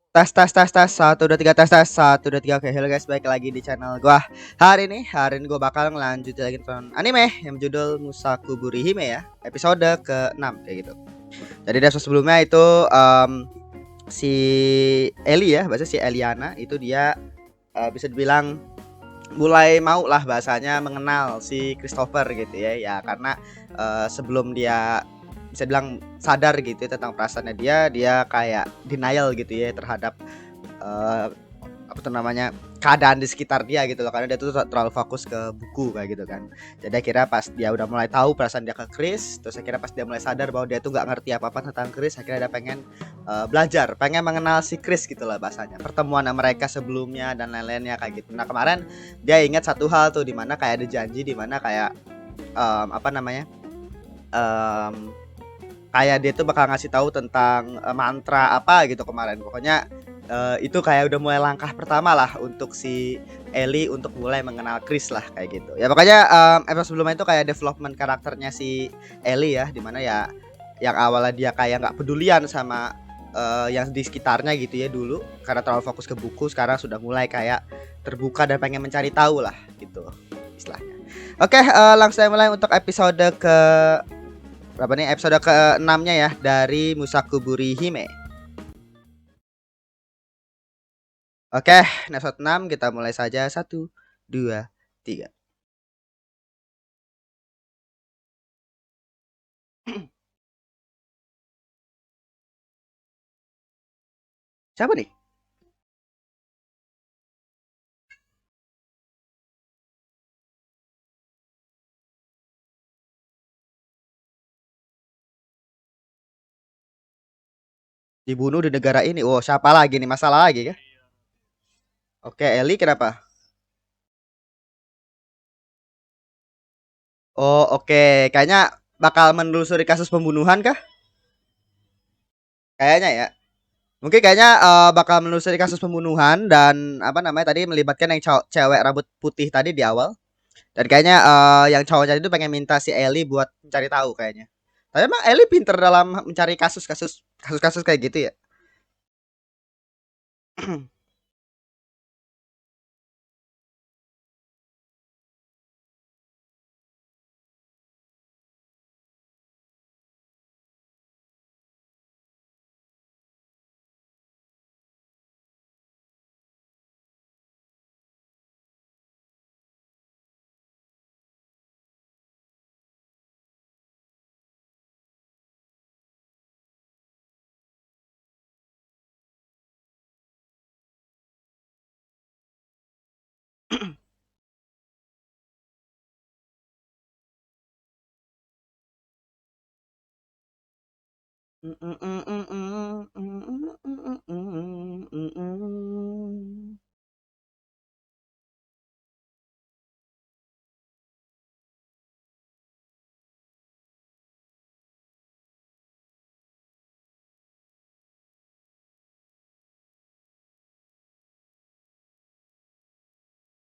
Tes tes tes tes 1 2 3 tes tes 1 2 3. Oke, hello guys, balik lagi di channel gua. Hari ini gua bakal ngelanjut lagi nonton anime yang berjudul Musakuburi Hime ya, episode ke-6 kayak gitu. Jadi di episode sebelumnya itu si Eli ya, bahasa si Eliana itu dia bisa dibilang mulai mau lah bahasanya mengenal si Christopher gitu ya. Ya karena sebelum dia bisa bilang sadar gitu ya tentang perasaannya dia kayak denial gitu ya terhadap eh, apa tuh namanya keadaan di sekitar dia gitu loh, karena dia tuh terlalu fokus ke buku kayak gitu kan. Jadi akhirnya pas dia udah mulai tahu perasaan dia ke Chris, terus akhirnya pas dia mulai sadar bahwa dia tuh nggak ngerti apa-apa tentang Chris, akhirnya dia pengen belajar, pengen mengenal si Chris gitu lah bahasanya, pertemuan mereka sebelumnya dan lain-lainnya kayak gitu. Nah kemarin dia ingat satu hal tuh, dimana kayak ada janji, dimana kayak apa namanya em, kayak dia tuh bakal ngasih tahu tentang mantra apa gitu kemarin. Pokoknya itu kayak udah mulai langkah pertama lah untuk si Ellie untuk mulai mengenal Chris lah kayak gitu. Ya pokoknya episode sebelumnya itu kayak development karakternya si Ellie ya, dimana ya yang awalnya dia kayak nggak pedulian sama yang di sekitarnya gitu ya dulu, karena terlalu fokus ke buku, sekarang sudah mulai kayak terbuka dan pengen mencari tahu lah gitu istilahnya. Oke, langsung mulai untuk episode ke berapa nih, episode ke-6-nya ya dari Musakuburi Hime. Oke, episode 6 kita mulai saja. 1 2 3. Siapa nih? Dibunuh di negara ini. Oh, siapa lagi nih? Masalah lagi kah? Oke, Eli kenapa? Oh, oke. Kayaknya bakal menelusuri kasus pembunuhan kah? Kayaknya ya. Mungkin kayaknya bakal menelusuri kasus pembunuhan dan apa namanya tadi melibatkan yang cewek rambut putih tadi di awal. Dan kayaknya yang cowoknya itu pengen minta si Ellie buat mencari tahu kayaknya. Tapi emang Ellie pinter dalam mencari kasus-kasus kayak gitu ya.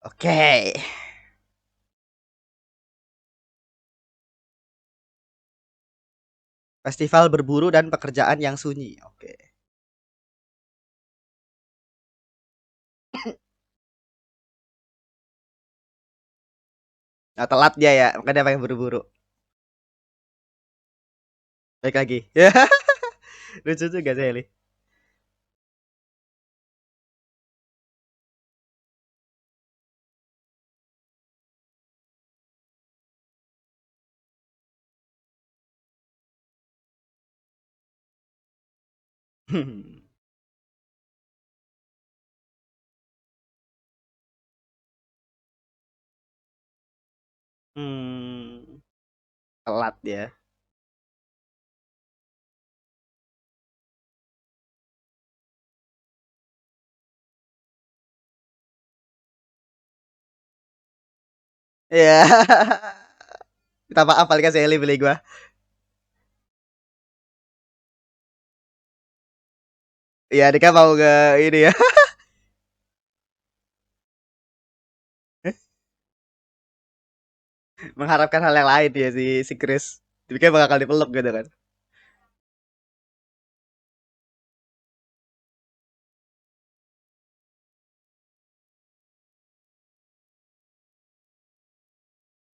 Oke. Festival berburu dan pekerjaan yang sunyi. Oke. Nah, telat dia ya, makanya dia pengen buru-buru. Baik lagi. Ya, lucu juga sih Eli. Hmm, telat dia. Ya. Kita maaf paling kasih Eli beli gua. Iya, dia kan mau ke ini ya. Mengharapkan hal yang lain ya si Chris. Tapi kan bakal dipeluk gitu kan.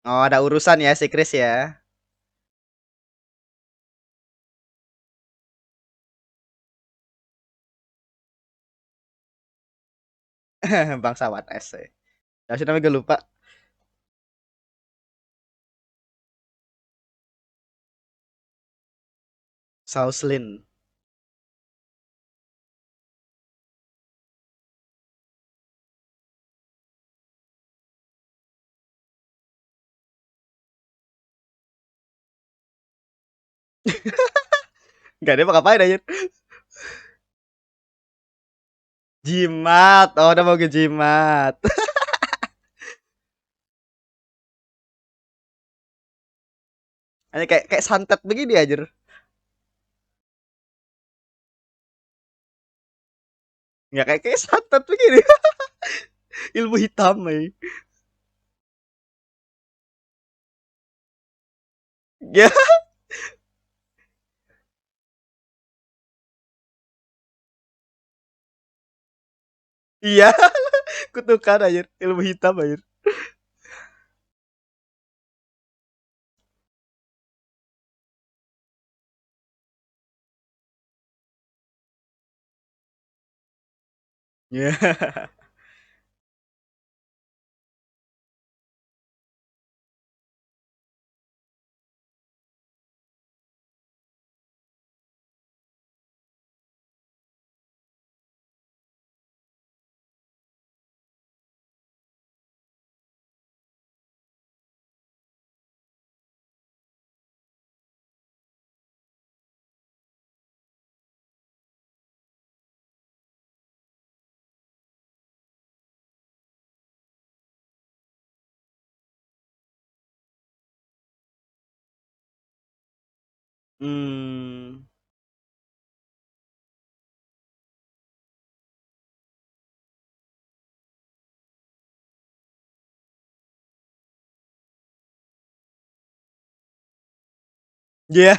Oh, ada urusan ya si Chris ya. Bangsawan S. Ya sih namanya gue lupa. Sauslin. Gak ada apa ngapain aja. Jimat. Oh, udah mau ke jimat. Ini kayak santet begini aja. Nggak kayak santet begini. Ilmu hitam nih. Ya, iya. Kutukan aja. Ilmu hitam aja. Ya. Hmm. Ya.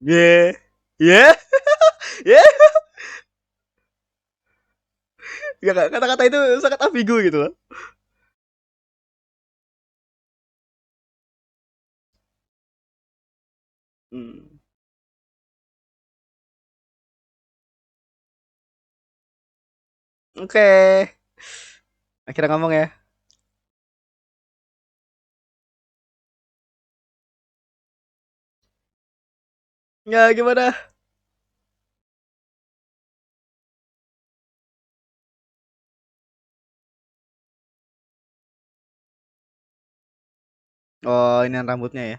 Ya. Ya. Ya. Ya, kata-kata itu sangat ambigu gitu loh. Hmm. Oke. Akhirnya ngomong ya. Ya gimana? Oh, ini rambutnya ya.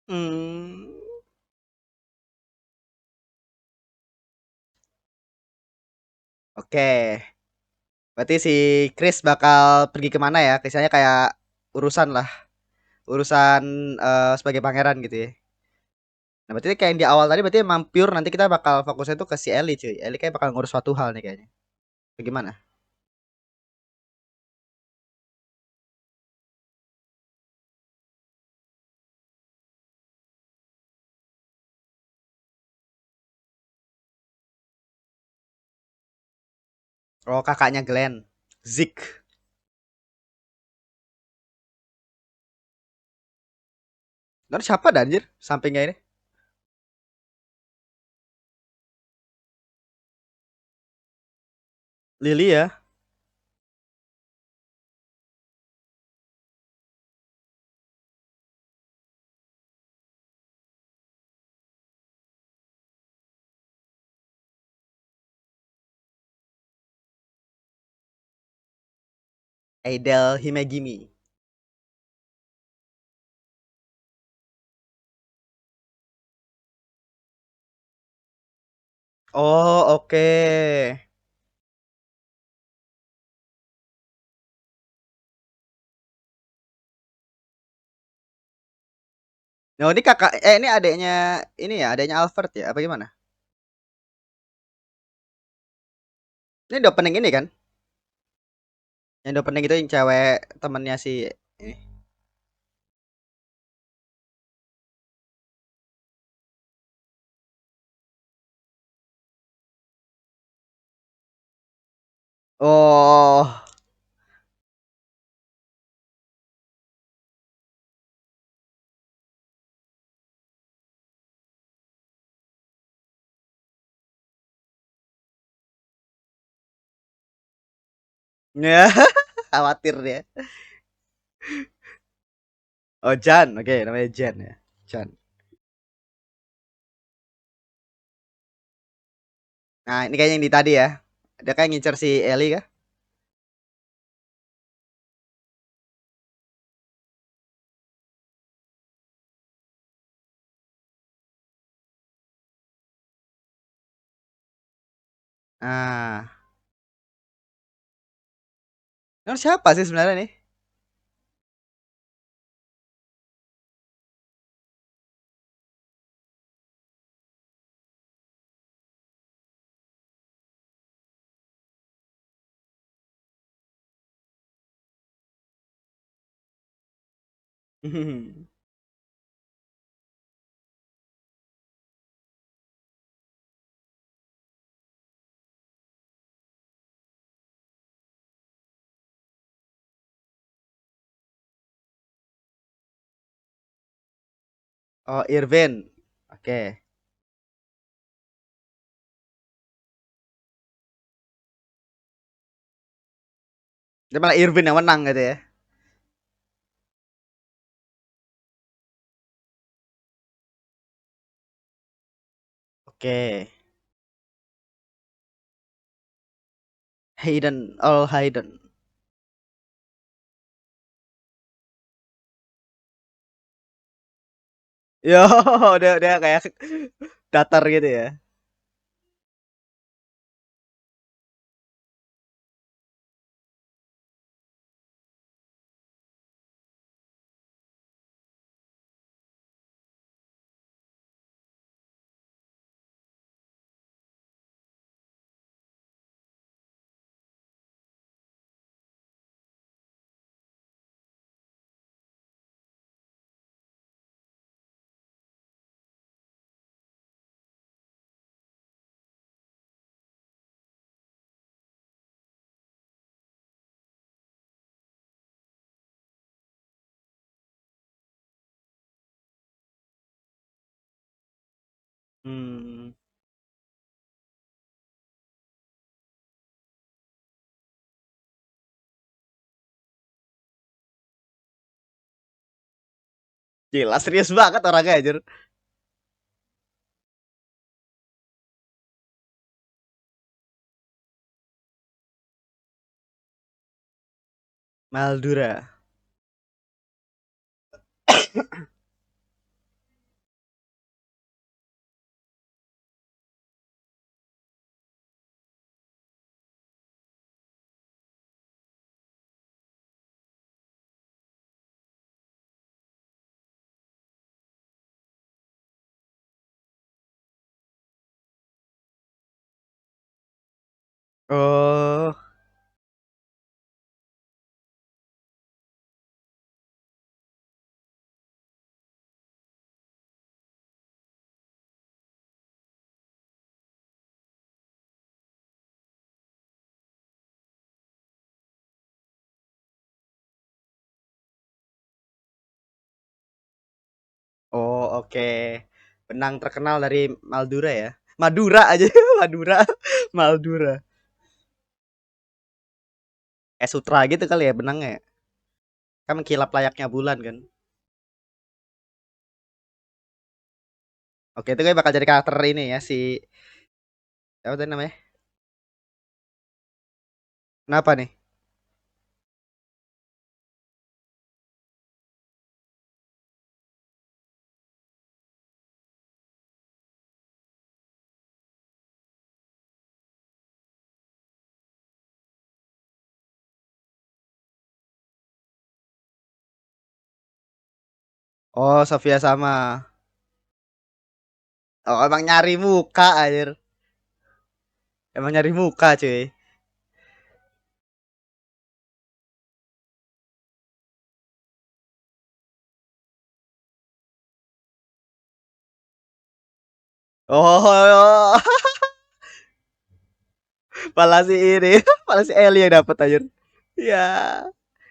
Hmm. Oke. Berarti si Chris bakal pergi kemana ya? Misalnya kayak urusan lah, urusan sebagai pangeran gitu ya. Nah, berarti kayak yang di awal tadi berarti emang pure nanti kita bakal fokusnya tuh ke si Ellie cuy. Ellie kayak bakal ngurus suatu hal nih kayaknya. Bagaimana? Oh, kakaknya Glenn. Zeke. Lalu siapa dah anjir sampingnya ini? Lily ya. Adele Himegimi. Oh, oke. Oh, ini kakak ini adiknya ini ya, adiknya Albert ya, apa gimana? Ini di opening ini kan? Yang di opening itu yang cewek temennya si ini. Oh. Ya, khawatir dia. Oh, Jan. Oke, namanya Jan ya. Jan. Nah, ini kayaknya yang di tadi ya. Dia kayak ngincer si Ellie kah? Ah. Ini siapa sih sebenarnya nih? Oh, Irvin. Oke. Dia malah Irvin yang menang gitu ya. Oke. Hayden, all Hayden. Yo, udah kayak datar gitu ya. Hmm. Gila, serius banget orangnya anjir. Maldura. Oh. Oh, oke. Benang terkenal dari Maldura ya. Madura aja, Madura, Maldura. Sutra gitu kali ya benangnya ya? Kan mengkilap layaknya bulan kan. Oke, itu gue bakal jadi karakter ini ya si apa tadi namanya? Kenapa nih? Oh, Sofia sama. Oh, emang nyari muka anjir. Emang nyari muka, cuy. Oh, malah si ini, malah si Eli yang dapat aja. Ya,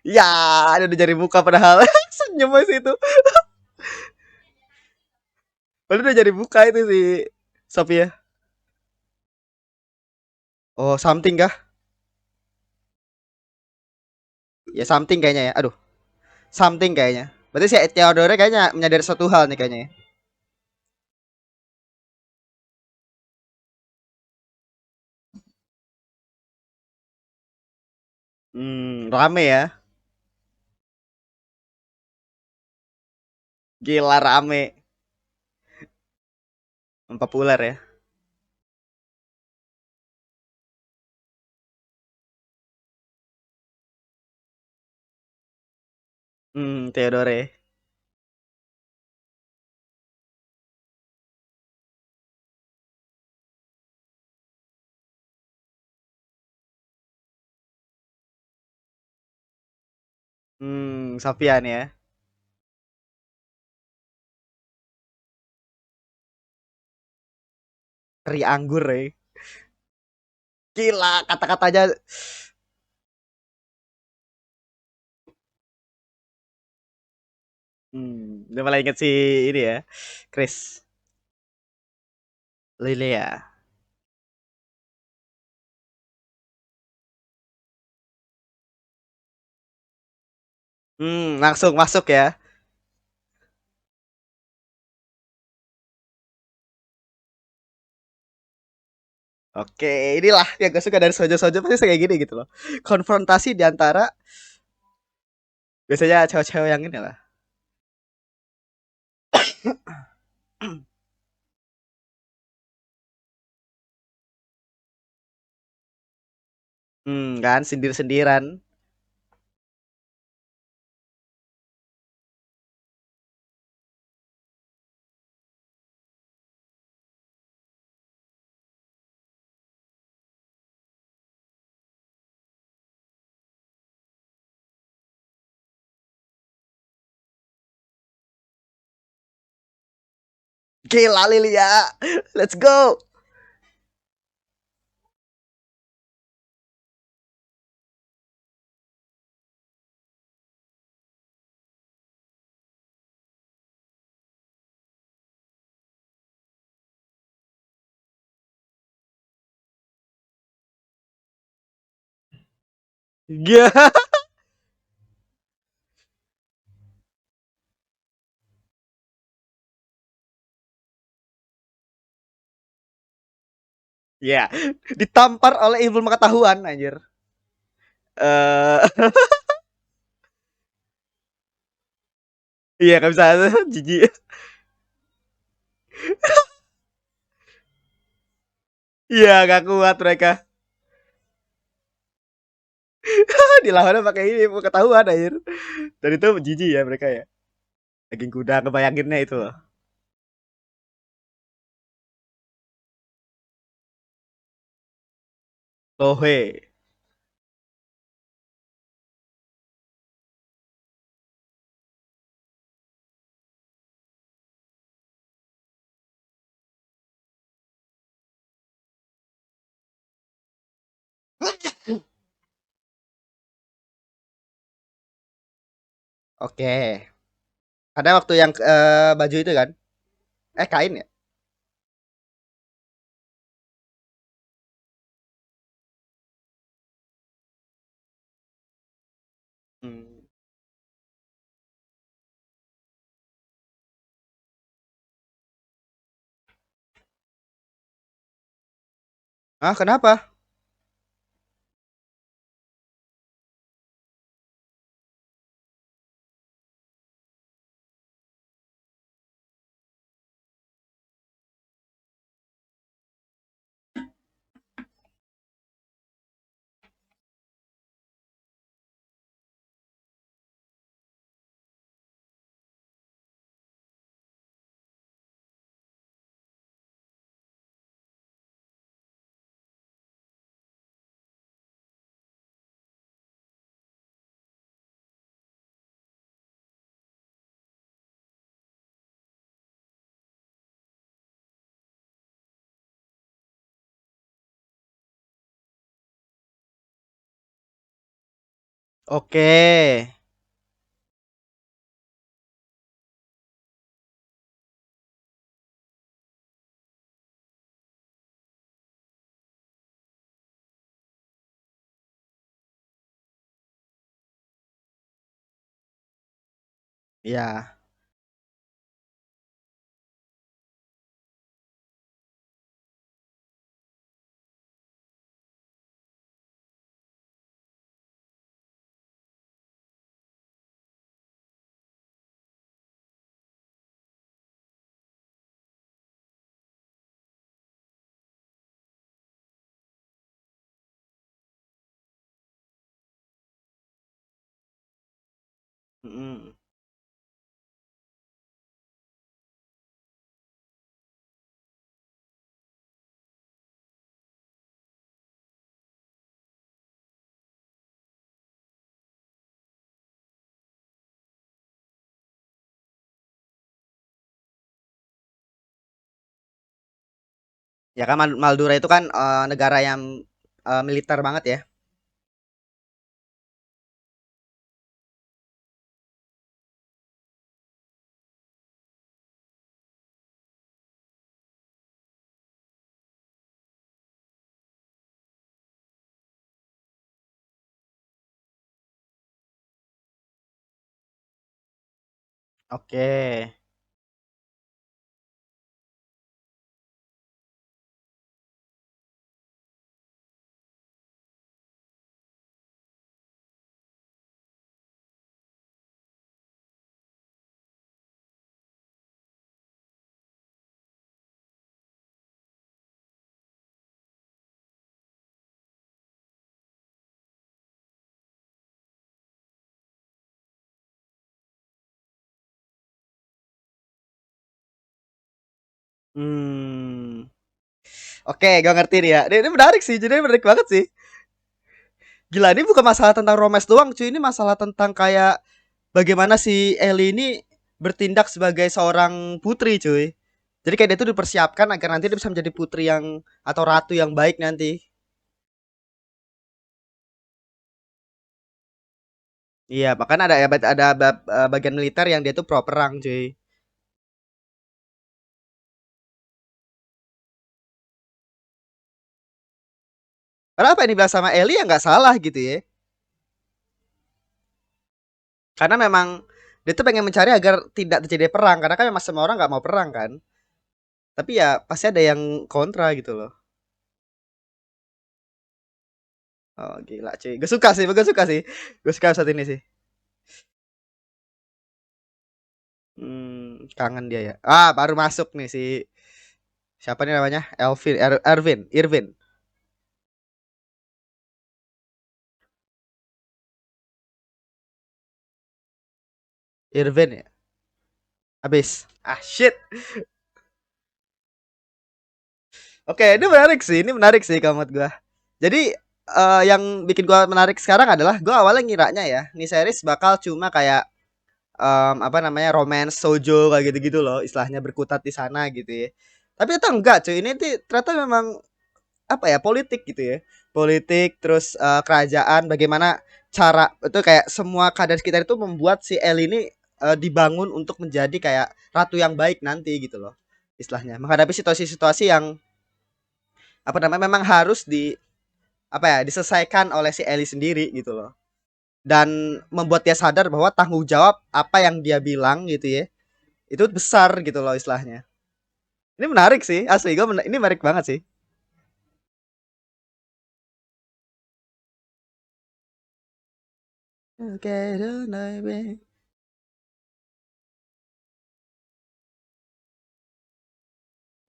ya, ada udah jadi muka padahal senyum masih itu. Padahal udah jadi muka itu si Sophia. Oh, something kah? Ya something kayaknya ya. Aduh, something kayaknya. Berarti si Theodore kayaknya menyadari satu hal nih kayaknya ya. Rame ya. Gila rame. Populer ya. Theodore. Sofian ya. Teri anggur ya. Gila, kata-katanya. Udah mulai inget si ini ya. Chris. Lilia. Langsung masuk ya. Oke, inilah yang gue suka dari Sojo-Sojo pasti kayak gini gitu loh. Konfrontasi di antara biasanya cewek-cewek yang ini lah. Kan sindir-sindiran. Gila Lilia. Let's go. Gila. Ya, ditampar oleh ilmu pengetahuan anjir. Eh, iya kan bisa jijik. Iya, gak kuat mereka. Dilawannya pakai ini pengetahuan anjir. Dan itu jijik ya mereka ya. Daging kuda kebayanginnya itu loh. Lohe. Oke. Ada waktu yang baju itu kan? Kain ya? Hmm. Ah, kenapa? Oke. Ya. Mm. Ya kan Maldura itu kan negara yang militer banget ya. Oke. Hmm. Oke, gue ngerti nih ya. Ini menarik sih, jadi menarik banget sih. Gila, ini bukan masalah tentang romance doang, cuy. Ini masalah tentang kayak bagaimana si Ellie ini bertindak sebagai seorang putri, cuy. Jadi kayak dia tuh dipersiapkan agar nanti dia bisa menjadi putri yang atau ratu yang baik nanti. Iya, bahkan ada ya ada bagian militer yang dia tuh pro perang, cuy. Karena apa yang dibilang sama Ellie ya nggak salah gitu ya. Karena memang dia tuh pengen mencari agar tidak terjadi perang karena kan memang semua orang nggak mau perang kan. Tapi ya pasti ada yang kontra gitu loh. Oh gila cuy. Gue suka sih, gue suka sih. Gue suka saat ini sih. Kangen dia ya. Ah, baru masuk nih si siapa nih namanya? Irvin. Irvin ya. Habis. Ah shit. Oke, ini menarik sih kamu gua. Jadi yang bikin gua menarik sekarang adalah gua awalnya ngiranya ya, nih series bakal cuma kayak apa namanya romance sojo kayak gitu-gitu loh, istilahnya berkutat di sana gitu ya. Tapi ternyata enggak cuy, ini tuh ternyata memang apa ya politik gitu ya, politik terus kerajaan bagaimana cara itu kayak semua keadaan sekitar itu membuat si El ini dibangun untuk menjadi kayak ratu yang baik nanti gitu loh, istilahnya menghadapi situasi-situasi yang apa namanya memang harus di apa ya diselesaikan oleh si Ellie sendiri gitu loh, dan membuat dia sadar bahwa tanggung jawab apa yang dia bilang gitu ya itu besar gitu loh istilahnya. Ini menarik sih asli gue ini menarik banget sih. Oke,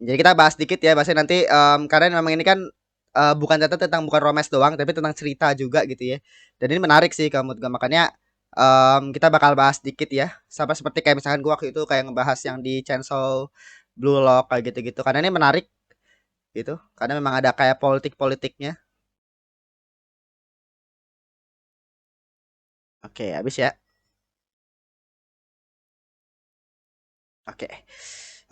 jadi kita bahas dikit ya bahasnya nanti karena memang ini kan bukan tentang bukan romance doang tapi tentang cerita juga gitu ya. Dan ini menarik sih kamu juga makanya kita bakal bahas dikit ya. Sama seperti kayak misalkan gua waktu itu kayak ngebahas yang di Chainsaw Blue Lock kayak gitu-gitu. Karena ini menarik gitu. Karena memang ada kayak politik-politiknya. Oke, habis ya. Oke.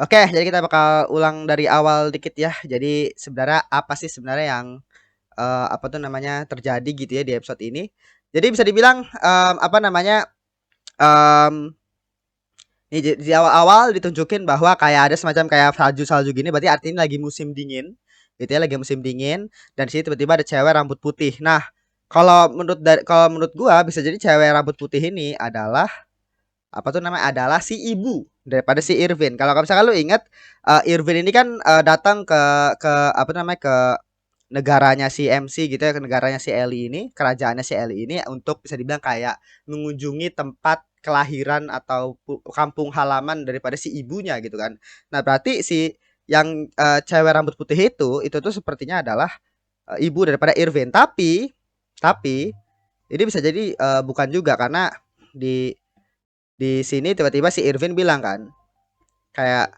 Oke, jadi kita bakal ulang dari awal dikit ya. Jadi sebenarnya apa sih sebenarnya yang apa tuh namanya terjadi gitu ya di episode ini. Jadi bisa dibilang apa namanya em di awal-awal ditunjukin bahwa kayak ada semacam kayak salju-salju gini berarti artinya lagi musim dingin. Gitu ya, lagi musim dingin dan di sini tiba-tiba ada cewek rambut putih. Nah, kalau menurut gua bisa jadi cewek rambut putih ini adalah apa tuh namanya adalah si ibu daripada si Irvin. Kalau misalkan lu ingat Irvin ini kan datang ke apa namanya ke negaranya si MC gitu ya, ke negaranya si Ellie ini, kerajaannya si Ellie ini untuk bisa dibilang kayak mengunjungi tempat kelahiran atau kampung halaman daripada si ibunya gitu kan. Nah, berarti si yang cewek rambut putih itu tuh sepertinya adalah ibu daripada Irvin. Tapi ini bisa jadi bukan juga karena di di sini tiba-tiba si Irvin bilang kan kayak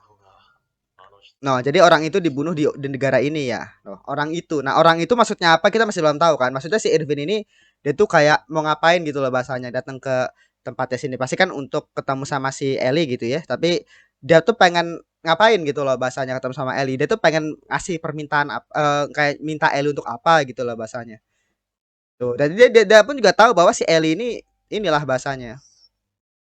no, jadi orang itu dibunuh di negara ini ya. No, orang itu. Nah, orang itu maksudnya apa kita masih belum tahu kan. Maksudnya si Irvin ini dia tuh kayak mau ngapain gitu loh bahasanya datang ke tempatnya sini. Pasti kan untuk ketemu sama si Ellie gitu ya. Tapi dia tuh pengen ngapain gitu loh bahasanya ketemu sama Ellie. Dia tuh pengen ngasih permintaan kayak minta Ellie untuk apa gitu loh bahasanya. Tuh, dan dia pun juga tahu bahwa si Ellie ini inilah bahasanya.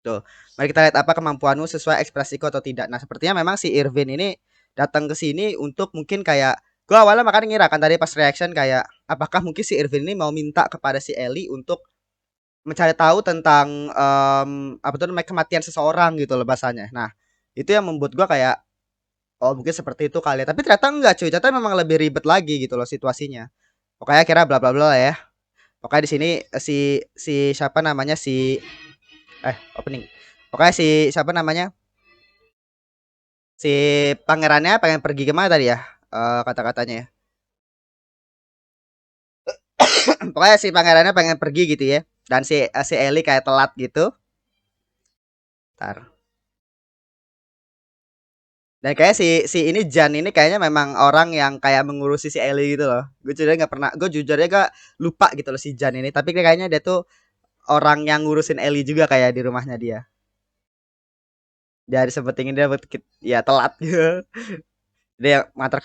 Tuh, mari kita lihat apa kemampuanmu sesuai ekspresiku atau tidak. Nah, sepertinya memang si Irvin ini datang ke sini untuk mungkin kayak gua awalnya makanya ngira kan tadi pas reaction kayak apakah mungkin si Irvin ini mau minta kepada si Ellie untuk mencari tahu tentang apa tuh namanya kematian seseorang gitu loh bahasanya. Nah, itu yang membuat gua kayak oh mungkin seperti itu kali ya. Tapi ternyata enggak cuy, ternyata memang lebih ribet lagi gitu loh situasinya. Pokoknya kira bla bla bla lah ya. Pokoknya di sini si siapa namanya si opening. Pokoknya si siapa namanya si pangerannya pengen pergi ke mana tadi ya? Kata-katanya ya. Pokoknya si pangerannya pengen pergi gitu ya. Dan si Ellie kayak telat gitu. Ntar. Dan kayak si ini Jan ini kayaknya memang orang yang kayak mengurusi si Ellie gitu loh. Gue jujurnya gak lupa gitu loh si Jan ini. Tapi kayaknya dia tuh orang yang ngurusin Ellie juga kayak di rumahnya dia. Dia disebutin dia ya telat gitu. Dia mengantar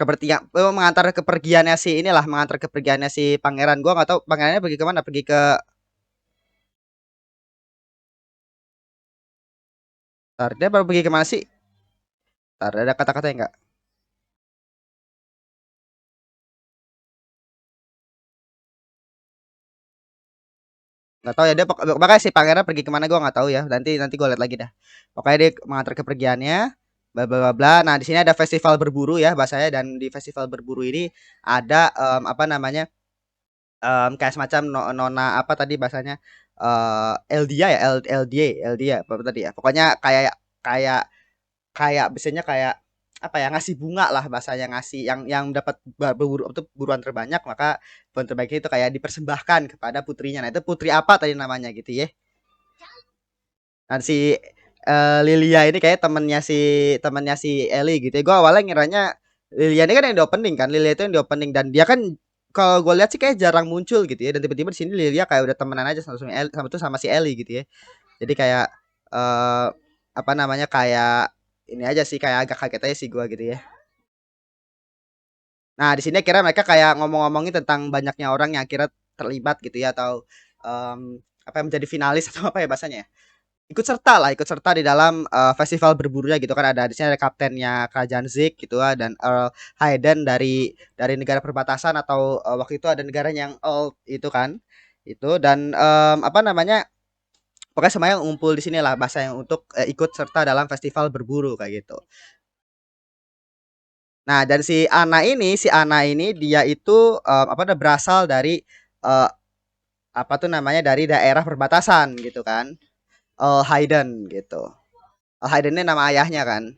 kepergiannya si inilah mengantar kepergiannya si pangeran. Gua nggak tahu pangerannya pergi ke mana, pergi ke Tar, dia baru pergi ke mana sih? Tar, ada kata-kata enggak? Nggak tahu ya dia makanya si pangeran pergi kemana gua nggak tahu ya. Nanti nanti gua lihat lagi dah. Pokoknya dia mengantar kepergiannya bla bla bla bla. Nah, di sini ada festival berburu ya bahasanya dan di festival berburu ini ada apa namanya? Kayak semacam nona apa tadi bahasanya? Eldia ya, LDA, LDA apa tadi ya. Pokoknya kayak kayak kayak biasanya kayak apa ya ngasih bunga lah bahasanya ngasih yang dapat berburu itu buruan terbanyak maka buruan terbaik itu kayak dipersembahkan kepada putrinya. Nah, itu putri apa tadi namanya gitu ya. Dan si Lilia ini kayak temennya si Ellie gitu ya. Gue awalnya ngiranya Lilia ini kan yang di opening kan. Lilia itu yang di opening dan dia kan kalau gue lihat sih kayak jarang muncul gitu ya. Dan tiba-tiba di sini Lilia kayak udah temenan aja sama si Ellie gitu ya. Jadi kayak eh apa namanya kayak ini aja sih kayak agak kaget aja sih gua gitu ya. Nah, di sini kira mereka kayak ngomong-ngomongin tentang banyaknya orang yang kira terlibat gitu ya atau apa yang menjadi finalis atau apa ya bahasanya ya. Ikut serta di dalam festival berburunya gitu kan ada di sini ada kaptennya kerajaan Zik gitu ya dan Earl Hayden dari negara perbatasan atau waktu itu ada negara yang Earl itu kan itu dan apa namanya pokoknya semuanya ngumpul di sini lah bahasa yang untuk ikut serta dalam festival berburu kayak gitu. Nah, dan si Ana ini dia itu apa tuh berasal dari eh, apa tuh namanya dari daerah perbatasan gitu kan. Hayden gitu. Hayden ini nama ayahnya kan.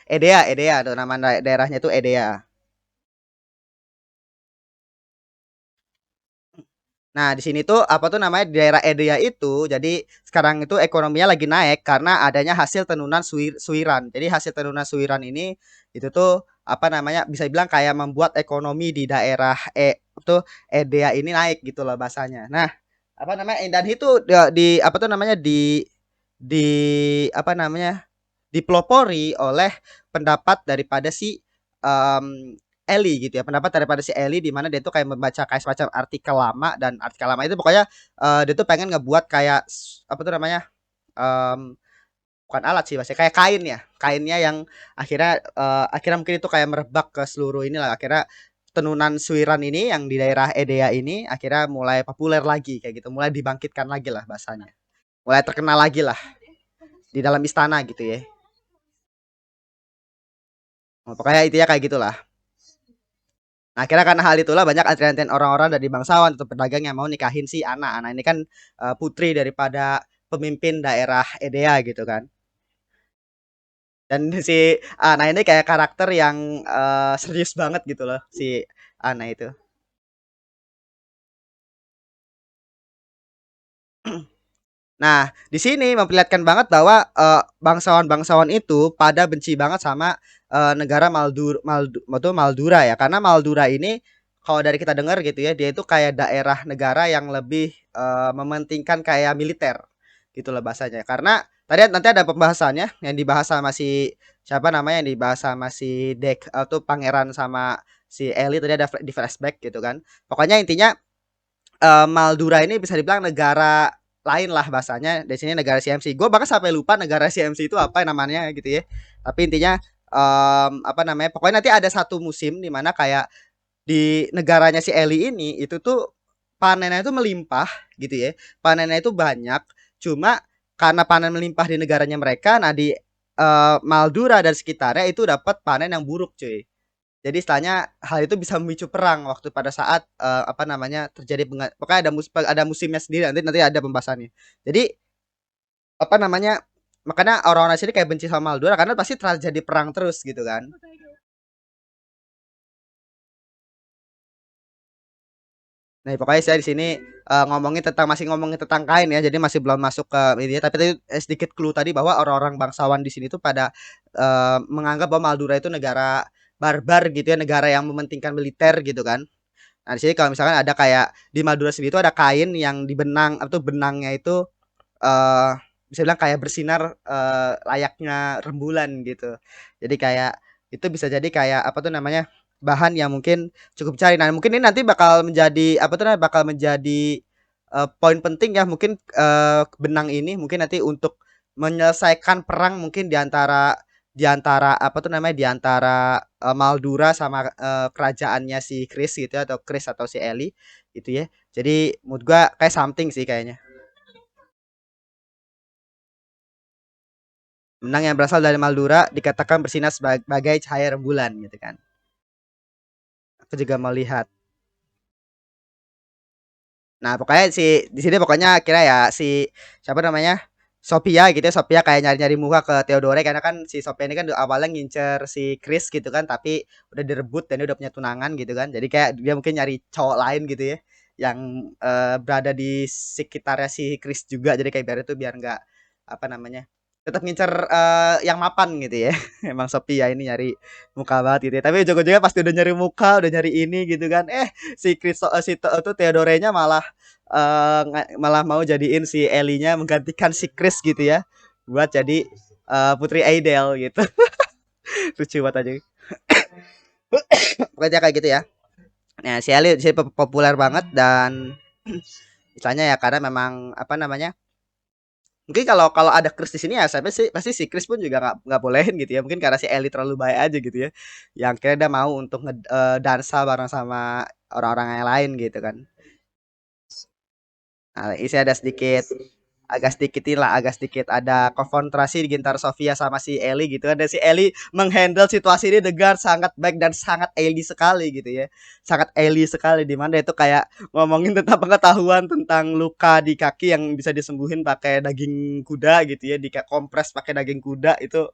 Edea, Edea tuh nama daerahnya tuh Edea. Nah, di sini tuh apa tuh namanya di daerah Edea itu jadi sekarang itu ekonominya lagi naik karena adanya hasil tenunan suiran. Jadi hasil tenunan suiran ini itu tuh apa namanya bisa bilang kayak membuat ekonomi di daerah tuh Edea ini naik gitu loh bahasanya. Nah, apa namanya dan itu di apa tuh namanya di apa namanya dipelopori oleh pendapat daripada si Ellie gitu ya, pendapat daripada si Ellie di mana dia tuh kayak membaca kayak semacam artikel lama, dan artikel lama itu pokoknya dia tuh pengen ngebuat kayak apa tuh namanya, um, bukan alat sih maksudnya kayak kain ya, kainnya yang akhirnya mungkin itu kayak merebak ke seluruh inilah, akhirnya tenunan suiran ini yang di daerah Edea ini akhirnya mulai populer lagi kayak gitu, mulai dibangkitkan lagi lah bahasanya, mulai terkenal lagi lah di dalam istana gitu ya. Oh, pokoknya intinya kayak gitulah. Nah, akhirnya karena hal itulah banyak antrian orang-orang dari bangsawan atau pedagang yang mau nikahin si Ana. Ana ini kan putri daripada pemimpin daerah Edea gitu kan. Dan si Ana ini kayak karakter yang serius banget gitu loh si Ana itu. Nah, di sini memperlihatkan banget bahwa bangsawan-bangsawan itu pada benci banget sama negara Maldura ya. Karena Maldura ini kalau dari kita dengar gitu ya, dia itu kayak daerah negara yang lebih mementingkan kayak militer gitu loh bahasanya. Karena tadi nanti ada pembahasannya yang dibahas sama si siapa namanya, yang dibahas sama si Dek tuh pangeran sama si Ellie tadi ada di flashback gitu kan. Pokoknya intinya Maldura ini bisa dibilang negara lain lah bahasanya. Di sini negara CMC. Gue bahkan sampai lupa negara CMC itu apa namanya gitu ya. Tapi intinya apa namanya? Pokoknya nanti ada satu musim di mana kayak di negaranya si Ellie ini itu tuh panennya itu melimpah gitu ya. Panennya itu banyak. Cuma karena panen melimpah di negaranya mereka, nah di Maldura dan sekitarnya itu dapat panen yang buruk cuy. Jadi istilahnya hal itu bisa memicu perang waktu pada saat apa namanya terjadi pokoknya ada musimnya sendiri, nanti nanti ada pembahasannya. Jadi apa namanya, makanya orang-orang sini kayak benci sama Maldura karena pasti terjadi perang terus gitu kan. Nah, pokoknya saya di sini masih ngomongin tentang kain ya. Jadi masih belum masuk ke ini, tapi tadi sedikit clue tadi bahwa orang-orang bangsawan di sini tuh pada menganggap bahwa Maldura itu negara barbar gitu ya, negara yang mementingkan militer gitu kan. Nah, di sini kalau misalkan ada kayak di Madura sendiri itu ada kain yang dibenang atau benangnya itu eh bisa bilang kayak bersinar layaknya rembulan gitu. Jadi kayak itu bisa jadi kayak apa tuh namanya? Bahan yang mungkin cukup cari. Nah, mungkin ini nanti bakal menjadi apa tuh namanya? Bakal menjadi poin penting ya, mungkin benang ini mungkin nanti untuk menyelesaikan perang mungkin di antara apa tuh namanya, di antara Maldura sama kerajaannya si Chris gitu ya, atau Chris atau si Ellie gitu ya. Jadi menurut gua kayak something sih kayaknya. Benang yang berasal dari Maldura dikatakan bersinar sebagai cahaya rembulan gitu kan. Aku juga mau lihat. Nah, pokoknya di sini pokoknya kira ya si siapa namanya? Sophia gitu ya. Sophia kayak nyari-nyari muka ke Theodore karena kan si Sophia ini kan awalnya ngincer si Chris gitu kan, tapi udah direbut dan dia udah punya tunangan gitu kan. Jadi kayak dia mungkin nyari cowok lain gitu ya yang berada di sekitarnya si Chris juga. Jadi kayak biar itu biar nggak apa namanya? Tetap ngincer yang mapan gitu ya. Emang Sophia ini nyari muka banget gitu ya. Tapi juga pasti udah nyari muka, udah nyari ini gitu kan. Si Chris si tuh Theodore-nya malah mau jadiin si Ellie-nya menggantikan si Chris gitu ya, buat jadi Putri Aidel gitu. Lucu banget aja. Pokoknya kayak gitu ya. Nah, si Ellie jadi populer banget dan misalnya ya karena memang apa namanya, mungkin kalau kalau ada Chris di sini ya saya pasti si Chris pun juga nggak bolehin gitu ya, mungkin karena si Ellie terlalu baik aja gitu ya, yang kira dia mau untuk dansa bareng sama orang-orang yang lain gitu kan. Nah, isi ada sedikit agak sedikit ada konfrontasi di Gintara Sofia sama si Ellie gitu kan. Dan si Ellie menghandle situasi ini dengan sangat baik dan sangat Ellie sekali gitu ya. Sangat Ellie sekali di mana itu kayak ngomongin tentang pengetahuan tentang luka di kaki yang bisa disembuhin pakai daging kuda gitu ya, di kompres pakai daging kuda itu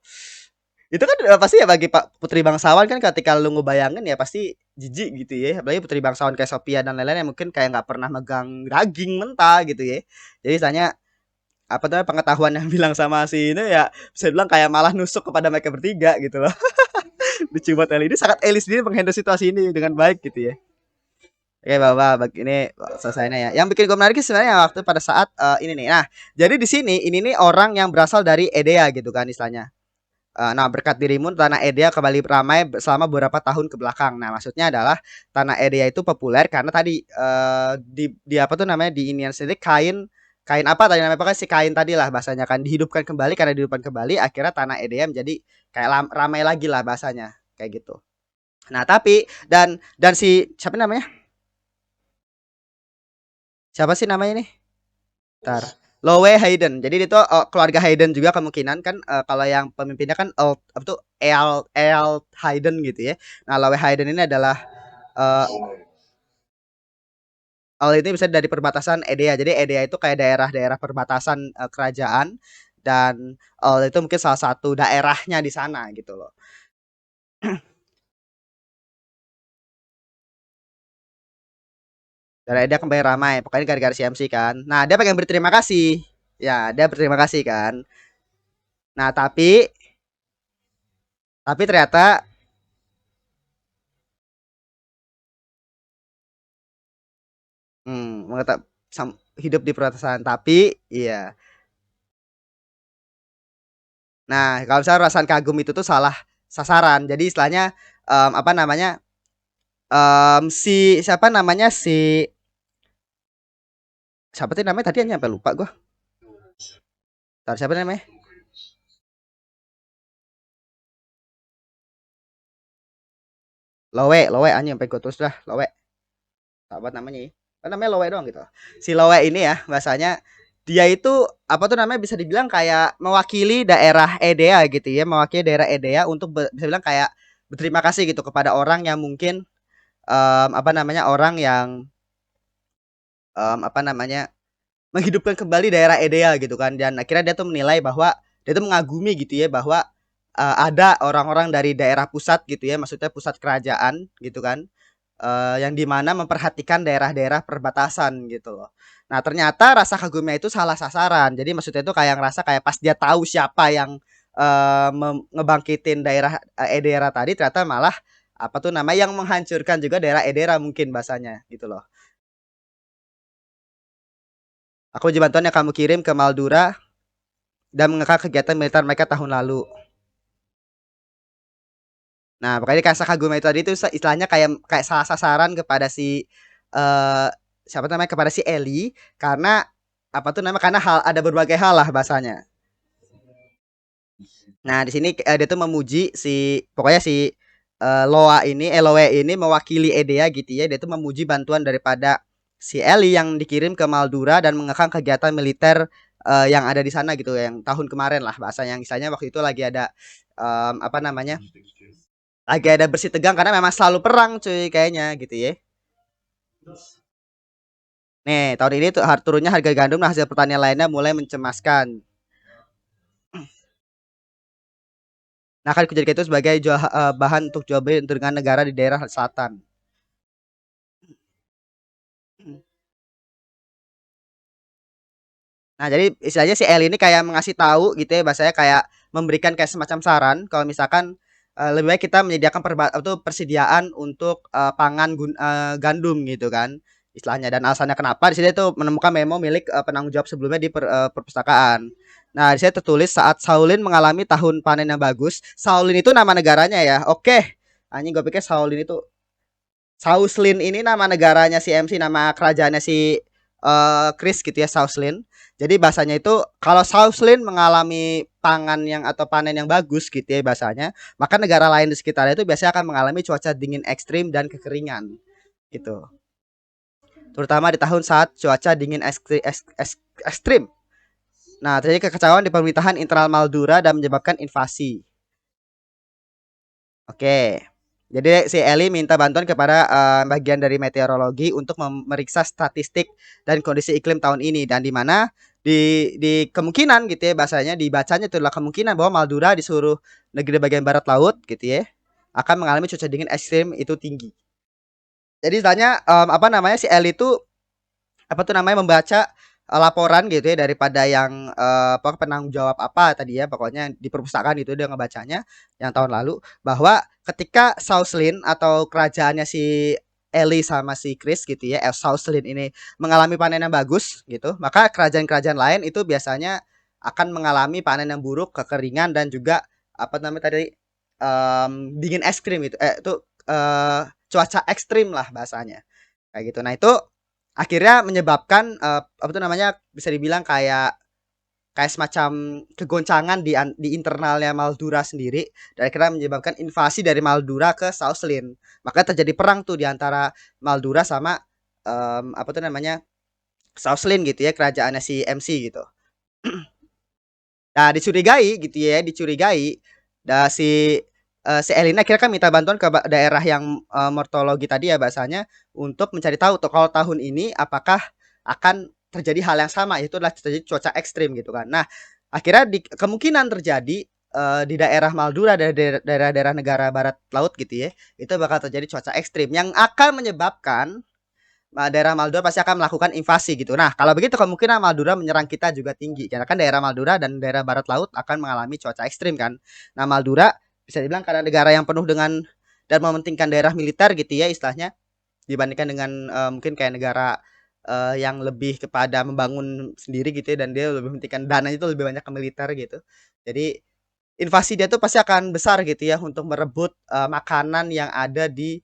kan pasti ya bagi Pak putri bangsawan kan, ketika lu ngebayangin ya pasti jijik gitu ya, apalagi putri bangsawan kayak Sophia dan lain-lain yang mungkin kayak nggak pernah megang daging mentah gitu ya. Jadi tanya apa tuh pengetahuan yang bilang sama si ini ya bisa bilang kayak malah nusuk kepada mereka bertiga gitu loh. Lucu banget Eli ini, sangat Eli sendiri menghandle situasi ini dengan baik gitu ya. Oke bapak ini selesainya ya. Yang bikin gue menarik sebenarnya waktu pada saat ini nih. Nah jadi di sini ini nih orang yang berasal dari Edea gitu kan istilahnya. Nah, berkat dirimu Tanah Edea kembali ramai selama beberapa tahun ke belakang. Nah, maksudnya adalah Tanah Edea itu populer karena tadi di apa tuh namanya di inian sendiri kain kain apa tadi namanya pokoknya si kain tadi lah bahasanya kan dihidupkan kembali karena dihidupkan kembali akhirnya Tanah Edea menjadi kayak ramai lagi lah bahasanya kayak gitu. Nah, tapi dan si siapa namanya? Siapa sih namanya nih? Tar. Lowe Hayden. Jadi itu keluarga Hayden juga kemungkinan kan kalau yang pemimpinnya kan apa tuh El Hayden gitu ya. Nah, Lowe Hayden ini adalah eh ini bisa dari perbatasan Edea. Jadi Edea itu kayak daerah-daerah perbatasan kerajaan dan itu mungkin salah satu daerahnya di sana gitu loh. Daerah Edea kembali ramai. Pokoknya gara-gara CMC kan. Nah, dia pengen berterima kasih. Ya, dia berterima kasih kan. Nah, tapi ternyata mengetap hidup di perbatasan. Tapi iya. Nah, kalau misalnya perasaan kagum itu tuh salah sasaran. Jadi istilahnya apa namanya? Si siapa namanya siapa sih namanya tadi hanya sampai lupa gua. Tar, siapa namanya? Lowe anjing sampai gua terus dah, Lowe. Apa namanya ya? Apa namanya Lowe doang gitu. Si Lowe ini ya bahasanya dia itu apa tuh namanya bisa dibilang kayak mewakili daerah Edea gitu ya, mewakili daerah Edea untuk bisa bilang kayak berterima kasih gitu kepada orang yang mungkin apa namanya orang yang apa namanya menghidupkan kembali daerah Edea gitu kan dan akhirnya dia tuh menilai bahwa dia tuh mengagumi gitu ya bahwa ada orang-orang dari daerah pusat gitu ya maksudnya pusat kerajaan gitu kan yang dimana memperhatikan daerah-daerah perbatasan gitu loh. Nah ternyata rasa kagumnya itu salah sasaran jadi maksudnya itu kayak ngerasa kayak pas dia tahu siapa yang ngebangkitin daerah Edera tadi ternyata malah apa tuh nama yang menghancurkan juga daerah Edera mungkin bahasanya gitu loh. Aku uji bantuan yang kamu kirim ke Maldura dan mengekang kegiatan militer mereka tahun lalu. Nah, pokoknya Kasa Kaguma itu tadi itu istilahnya kayak kayak salah sasaran kepada si eh siapa namanya kepada si Eli karena apa tuh namanya karena hal ada berbagai hal lah bahasanya. Nah, di sini dia tuh memuji si pokoknya si Lowe ini mewakili Edea gitu ya. Dia tuh memuji bantuan daripada si Eli yang dikirim ke Maldura dan mengekang kegiatan militer yang ada di sana gitu yang tahun kemarin lah bahasa yang istilahnya waktu itu lagi ada apa namanya? Lagi ada bersih tegang karena memang selalu perang cuy kayaknya gitu ya. Nih, tahun ini tuh turunnya harga gandum dan hasil pertanian lainnya mulai mencemaskan. Nah, akan dijadikan itu sebagai bahan untuk jual beli dengan negara di daerah selatan. Nah, jadi istilahnya si L ini kayak mengasih tahu gitu ya, bahasanya kayak memberikan kayak semacam saran kalau misalkan lebih baik kita menyediakan atau persediaan untuk gandum gitu kan istilahnya dan alasannya kenapa di sini tuh menemukan memo milik penanggung jawab sebelumnya di perpustakaan. Nah, di sini tertulis saat Saulin mengalami tahun panen yang bagus. Saulin itu nama negaranya ya. Oke. Anjing gue pikir Saulin itu Sauslin ini nama negaranya si MC, nama kerajaannya si Chris gitu ya, Sauslin. Jadi bahasanya itu kalau Sauslin mengalami pangan yang atau panen yang bagus gitu ya bahasanya, maka negara lain di sekitarnya itu biasanya akan mengalami cuaca dingin ekstrim dan kekeringan gitu. Terutama di tahun saat cuaca dingin ekstrim. Nah, terjadi kekacauan di pemerintahan internal Maldura dan menyebabkan invasi. Oke. Jadi si Eli minta bantuan kepada bagian dari meteorologi untuk memeriksa statistik dan kondisi iklim tahun ini dan di mana di kemungkinan gitu ya bahasanya dibacanya itu adalah kemungkinan bahwa Maldura di seluruh negeri bagian barat laut gitu ya akan mengalami cuaca dingin ekstrim itu tinggi. Jadi tanya apa namanya si Eli itu apa tuh namanya membaca laporan gitu ya daripada yang penanggung jawab apa tadi ya pokoknya di perpustakaan itu dia ngebacanya yang tahun lalu bahwa ketika Sauslin atau kerajaannya si Eli sama si Chris gitu ya Sauslin ini mengalami panen yang bagus gitu maka kerajaan-kerajaan lain itu biasanya akan mengalami panen yang buruk kekeringan dan juga apa namanya tadi, dingin es krim gitu, itu cuaca ekstrim lah bahasanya kayak gitu. Nah itu akhirnya menyebabkan apa tuh namanya, bisa dibilang kayak kayak semacam kegoncangan di internalnya Maldura sendiri, dan akhirnya menyebabkan invasi dari Maldura ke Sauslin. Maka terjadi perang tuh di antara Maldura sama apa tuh namanya, Sauslin gitu ya, kerajaannya si MC gitu. Nah, dicurigai gitu ya, dicurigai. Si Elina kira kan minta bantuan ke daerah yang mortologi tadi ya bahasanya, untuk mencari tahu tuh kalau tahun ini apakah akan terjadi hal yang sama, yaitu adalah terjadi cuaca ekstrim gitu kan. Nah, akhirnya kemungkinan terjadi di daerah Maldura, daerah-daerah negara barat laut gitu ya, itu bakal terjadi cuaca ekstrim yang akan menyebabkan daerah Maldura pasti akan melakukan invasi gitu. Nah, kalau begitu kemungkinan Maldura menyerang kita juga tinggi. Karena kan daerah Maldura dan daerah barat laut akan mengalami cuaca ekstrim kan. Nah, Maldura bisa dibilang karena negara yang penuh dengan dan mementingkan daerah militer gitu ya istilahnya, dibandingkan dengan mungkin kayak negara yang lebih kepada membangun sendiri gitu ya, dan dia lebih mementingkan dananya itu lebih banyak ke militer gitu. Jadi invasi dia tuh pasti akan besar gitu ya untuk merebut makanan yang ada di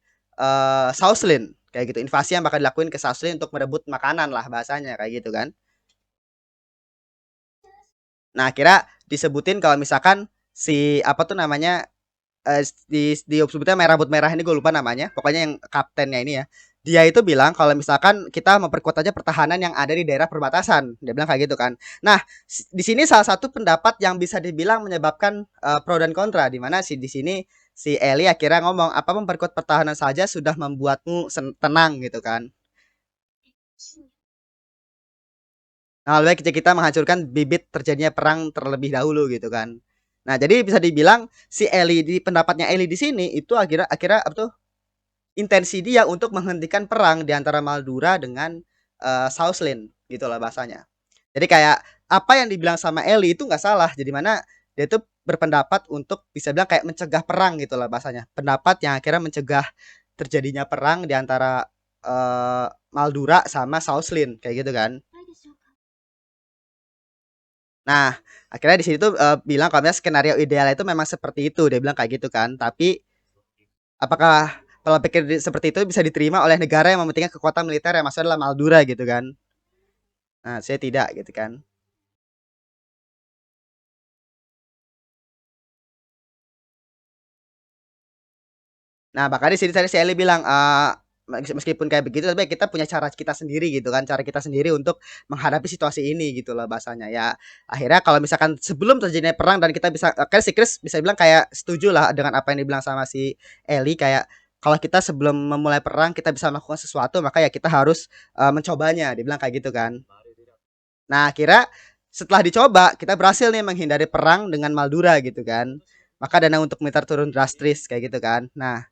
Southland kayak gitu. Invasi yang bakal dilakuin ke Southland untuk merebut makanan lah bahasanya kayak gitu kan. Nah, kira disebutin kalau misalkan si apa tuh namanya, di sebutnya merah rambut merah ini gue lupa namanya. Pokoknya yang kaptennya ini ya. Dia itu bilang kalau misalkan kita memperkuat aja pertahanan yang ada di daerah perbatasan. Dia bilang kayak gitu kan. Nah, di sini salah satu pendapat yang bisa dibilang menyebabkan pro dan kontra, di mana di sini si Eli akhirnya ngomong, apa memperkuat pertahanan saja sudah membuatmu tenang gitu kan. Nah, lebih baik kita menghancurkan bibit terjadinya perang terlebih dahulu gitu kan. Nah, jadi bisa dibilang si Eli, di pendapatnya Eli di sini itu akhirnya akhirnya apa tuh, intensi dia untuk menghentikan perang di antara Maldura dengan Southland gitu lah bahasanya. Jadi kayak apa yang dibilang sama Eli itu nggak salah. Jadi mana dia tuh berpendapat untuk bisa bilang kayak mencegah perang gitu lah bahasanya. Pendapat yang akhirnya mencegah terjadinya perang di antara Maldura sama Southland kayak gitu kan. Nah, akhirnya di situ tuh bilang kalau misalnya skenario ideal itu memang seperti itu, dia bilang kayak gitu kan. Tapi apakah pola pikir seperti itu bisa diterima oleh negara yang mementingkan kekuatan militer yang maksudnya adalah Maldura gitu kan? Nah, saya tidak gitu kan. Nah, bahkan di sini tadi si Eli bilang, meskipun kayak begitu, tapi kita punya cara kita sendiri gitu kan, cara kita sendiri untuk menghadapi situasi ini gitu loh bahasanya. Ya, akhirnya kalau misalkan sebelum terjadinya perang dan kita bisa, kan si Chris bisa bilang kayak setuju lah dengan apa yang dibilang sama si Eli, kayak kalau kita sebelum memulai perang kita bisa melakukan sesuatu, maka ya kita harus mencobanya. Dia bilang kayak gitu kan. Nah, kira setelah dicoba kita berhasil nih menghindari perang dengan Maldura gitu kan. Maka dana untuk militer turun drastis kayak gitu kan. Nah,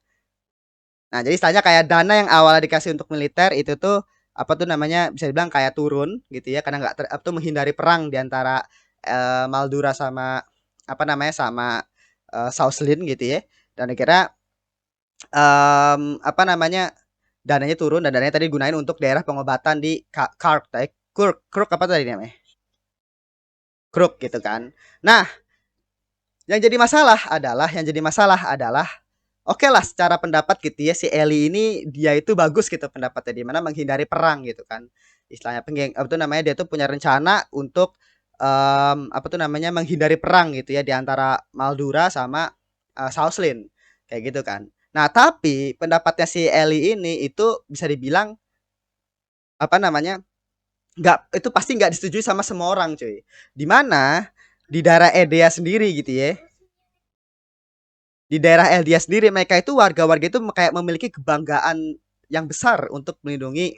jadi istilahnya kayak dana yang awalnya dikasih untuk militer itu tuh apa tuh namanya, bisa dibilang kayak turun gitu ya, karena nggak apa tuh menghindari perang di antara Maldura sama apa namanya, sama Southland gitu ya. Dan akhirnya apa namanya, dananya turun, dan dananya tadi digunain untuk daerah pengobatan di Kark, Kruk apa tadi namanya? Kruk gitu kan. Nah, yang jadi masalah adalah oke lah secara pendapat gitu ya, si Eli ini dia itu bagus gitu pendapatnya, di mana menghindari perang gitu kan. Istilahnya apa tuh namanya, dia tuh punya rencana untuk apa tuh namanya, menghindari perang gitu ya di antara Maldura sama Southland kayak gitu kan. Nah, tapi pendapatnya si Eli ini itu bisa dibilang apa namanya, nggak, itu pasti nggak disetujui sama semua orang cuy. Di mana di daerah Edea sendiri gitu ya, di daerah Eldia sendiri mereka itu warga-warga itu kayak memiliki kebanggaan yang besar untuk melindungi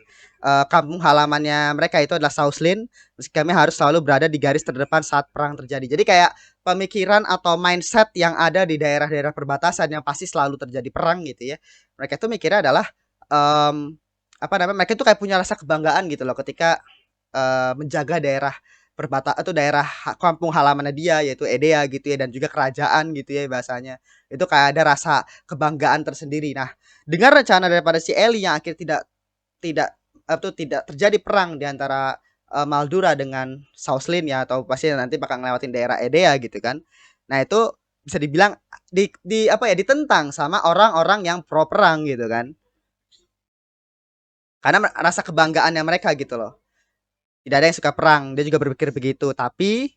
kampung halamannya mereka itu adalah Southland. Meski kami harus selalu berada di garis terdepan saat perang terjadi. Jadi kayak pemikiran atau mindset yang ada di daerah-daerah perbatasan yang pasti selalu terjadi perang gitu ya. Mereka itu mikirnya adalah um, apa namanya? Mereka itu kayak punya rasa kebanggaan gitu loh ketika menjaga daerah perbatasan atau daerah kampung halamannya dia, yaitu Edea gitu ya, dan juga kerajaan gitu ya bahasanya. Itu kayak ada rasa kebanggaan tersendiri. Nah, dengan rencana daripada si Eli yang akhirnya tidak atau tidak terjadi perang di antara Maldura dengan Southland ya, atau pasti nanti bakal ngelewatin daerah Edea gitu kan. Nah, itu bisa dibilang di apa ya ditentang sama orang-orang yang pro perang gitu kan. Karena rasa kebanggaannya mereka gitu loh. Tidak ada yang suka perang, dia juga berpikir begitu. Tapi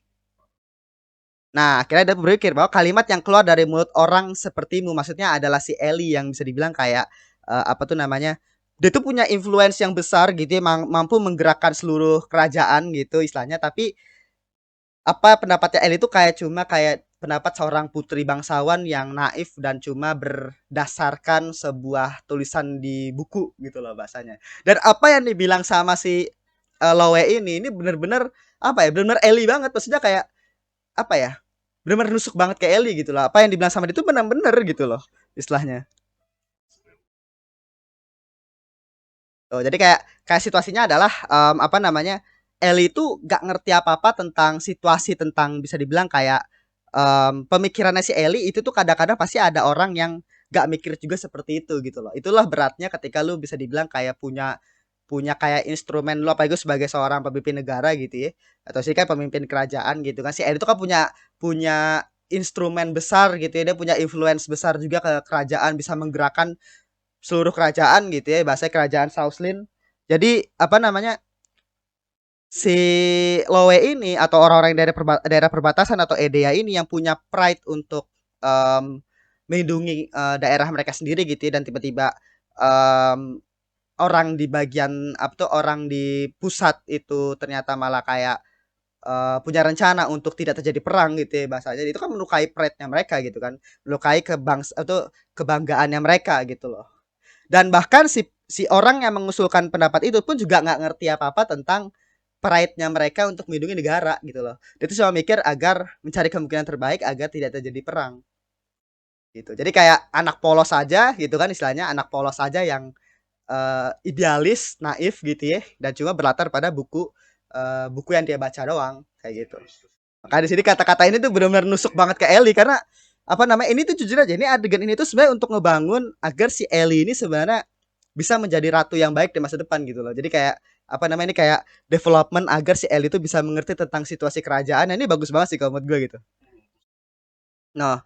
nah, akhirnya dia berpikir bahwa kalimat yang keluar dari mulut orang sepertimu, maksudnya adalah si Eli yang bisa dibilang kayak apa tuh namanya? Dia tuh punya influence yang besar gitu ya, mampu menggerakkan seluruh kerajaan gitu istilahnya, tapi apa pendapatnya Eli itu kayak cuma kayak pendapat seorang putri bangsawan yang naif dan cuma berdasarkan sebuah tulisan di buku gitu loh bahasanya. Dan apa yang dibilang sama si Lowe ini bener-bener apa ya? Bener-bener Eli banget. Maksudnya kayak apa ya? Bener-bener nusuk banget kayak Eli gitu loh. Apa yang dibilang sama dia itu bener-bener gitu loh istilahnya. Oh, jadi kayak kayak situasinya adalah apa namanya? Eli itu gak ngerti apa-apa tentang situasi tentang bisa dibilang kayak pemikirannya si Eli itu tuh kadang-kadang pasti ada orang yang gak mikir juga seperti itu gitu loh. Itulah beratnya ketika lu bisa dibilang kayak punya punya kayak instrumen lu apalagi sebagai seorang pemimpin negara gitu ya atau sih kayak pemimpin kerajaan gitu kan si Eli itu kan punya punya instrumen besar gitu ya dia punya influence besar juga ke kerajaan bisa menggerakkan seluruh kerajaan gitu ya bahasa kerajaan Sauslin. Jadi apa namanya si Lowe ini atau orang-orang dari daerah perbatasan atau Edea ini yang punya pride untuk um, melindungi daerah mereka sendiri gitu ya dan tiba-tiba um, orang di bagian apa tuh orang di pusat itu ternyata malah kayak punya rencana untuk tidak terjadi perang gitu ya bahasanya itu kan melukai pride-nya mereka gitu kan melukai atau kebanggaannya mereka gitu loh dan bahkan si orang yang mengusulkan pendapat itu pun juga nggak ngerti apa-apa tentang pride-nya mereka untuk melindungi negara gitu loh. Dia tuh cuma mikir agar mencari kemungkinan terbaik agar tidak terjadi perang gitu. Jadi kayak anak polos saja gitu kan istilahnya anak polos saja yang idealis, naif gitu ya dan cuma berlatar pada buku yang dia baca doang kayak gitu. Makanya di sini kata-kata ini tuh benar-benar nusuk banget ke Ellie karena apa namanya ini tuh jujur aja ini adegan ini tuh sebenarnya untuk ngebangun agar si Ellie ini sebenarnya bisa menjadi ratu yang baik di masa depan gitu loh. Jadi kayak apa namanya ini kayak development agar si Ellie itu bisa mengerti tentang situasi kerajaan. Nah, ini bagus banget sih kalau menurut gue gitu. Nah,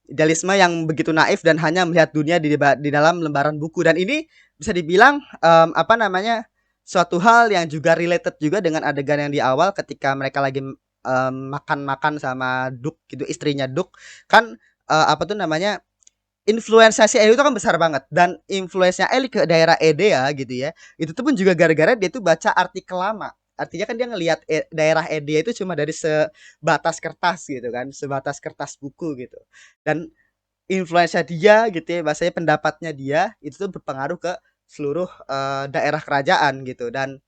idealisme yang begitu naif dan hanya melihat dunia di dalam lembaran buku dan ini bisa dibilang apa namanya suatu hal yang juga related juga dengan adegan yang di awal ketika mereka lagi makan-makan sama Duk gitu istrinya Duk kan apa tuh namanya influensa si Eli itu kan besar banget dan influensinya Eli ke daerah Edea gitu ya itu tuh pun juga gara-gara dia tuh baca artikel lama artinya kan dia ngelihat daerah Edea itu cuma dari sebatas kertas gitu kan sebatas kertas buku gitu dan influensa dia gitu ya bahasanya pendapatnya dia itu tuh berpengaruh ke seluruh daerah kerajaan gitu dan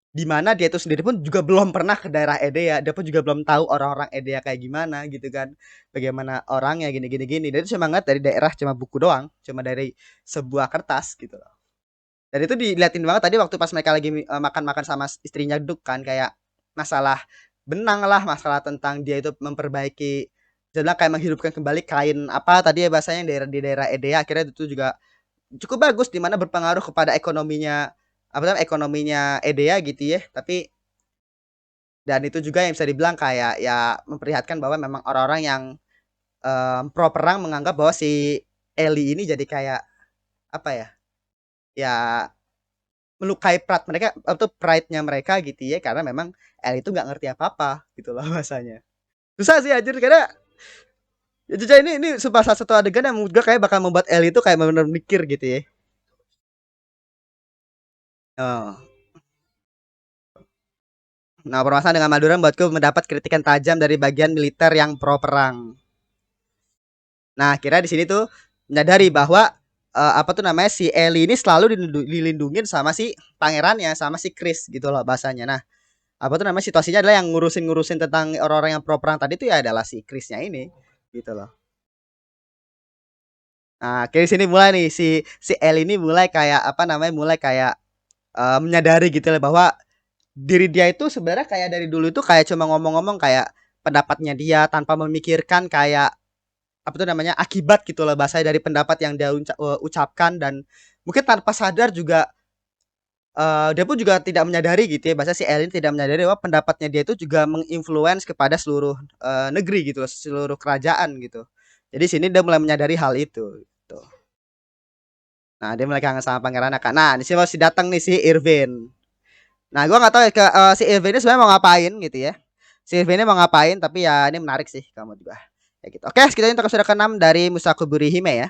di mana dia itu sendiri pun juga belum pernah ke daerah Edea, dia pun juga belum tahu orang-orang Edea kayak gimana gitu kan. Bagaimana orangnya gini gini gini. Dan itu cuma ngeliat dari daerah cuma buku doang, cuma dari sebuah kertas gitu loh. Dan itu diliatin banget tadi waktu pas mereka lagi makan-makan sama istrinya Duk kan kayak masalah benang lah, masalah tentang dia itu memperbaiki jadi kayak menghidupkan kembali kain apa tadi ya bahasanya yang daerah di daerah Edea akhirnya itu juga cukup bagus di mana berpengaruh kepada ekonominya apa namanya ekonominya Edea gitu ya tapi dan itu juga yang bisa dibilang kayak ya memperlihatkan bahwa memang orang-orang yang pro perang menganggap bahwa si Eli ini jadi kayak apa ya ya melukai pride mereka atau pride-nya mereka gitu ya karena memang Eli itu nggak ngerti apa-apa gitu loh bahasanya susah sih anjir karena ya jujur ini sumpah salah satu adegan yang menurut gue kayak bakal membuat Eli itu kayak benar-benar mikir gitu ya oh. Nah, permasalahan dengan Madura buatku mendapat kritikan tajam dari bagian militer yang pro perang. Nah, kira di sini tuh menyadari bahwa apa tuh namanya si Ellie ini selalu dilindungin sama si pangerannya, sama si Chris gitu loh bahasanya. Nah, apa tuh namanya situasinya adalah yang ngurusin tentang orang-orang yang pro perang tadi tuh ya adalah si Chrisnya ini gitu loh. Nah, kayak di sini mulai nih si Ellie ini mulai kayak apa namanya mulai kayak menyadari gitu loh bahwa diri dia itu sebenarnya kayak dari dulu itu kayak cuma ngomong-ngomong kayak pendapatnya dia tanpa memikirkan kayak apa tuh namanya akibat gitu loh bahasa dari pendapat yang dia ucapkan dan mungkin tanpa sadar juga dia pun juga tidak menyadari gitu ya bahasa si Elin tidak menyadari bahwa pendapatnya dia itu juga menginfluence kepada seluruh negeri gitu loh seluruh kerajaan gitu Jadi sini dia mulai menyadari hal itu gitu. Nah, dia mulai kangen sama pangerannya kan. Nah, di sini masih datang nih si Irvin. Nah, gua nggak tahu ya si Irvin ini sebenarnya mau ngapain gitu ya. Si Irvin ini mau ngapain tapi ya ini menarik sih kamu juga. Ya gitu. Oke, sekitar untuk episode ke-6 dari Musakuburi Hime ya.